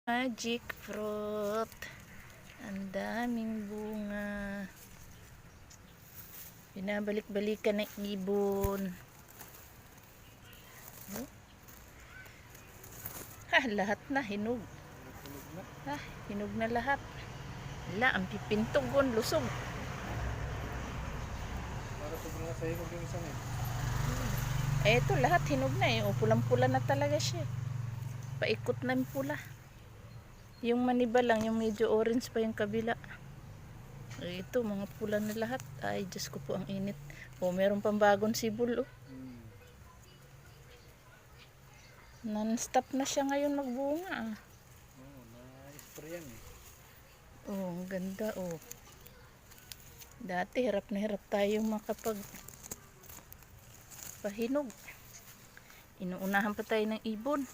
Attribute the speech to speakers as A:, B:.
A: Magic fruit. Ang daming bunga. Binabalik-balikan ng ibon. Oh. Lahat na hinog. Hinog na lahat. Wala, ang pipintugon, lusog.
B: Para sobrang sa hinog yung isang
A: Ito lahat hinog na eh. O, pulang-pula na talaga siya. Paikot na yung pula. Yung maniba lang, yung medyo orange pa yung kabila. Ito, mga pula na lahat. Ay, Diyos ko po, ang init. O, meron pang bagong sibol. Oh. Non-stop na siya ngayon magbunga.
B: Na-spray yan eh.
A: Oh, ang ganda oh. Dati hirap na hirap tayo makapag pahinog. Inuunahan pa tayo ng ibon.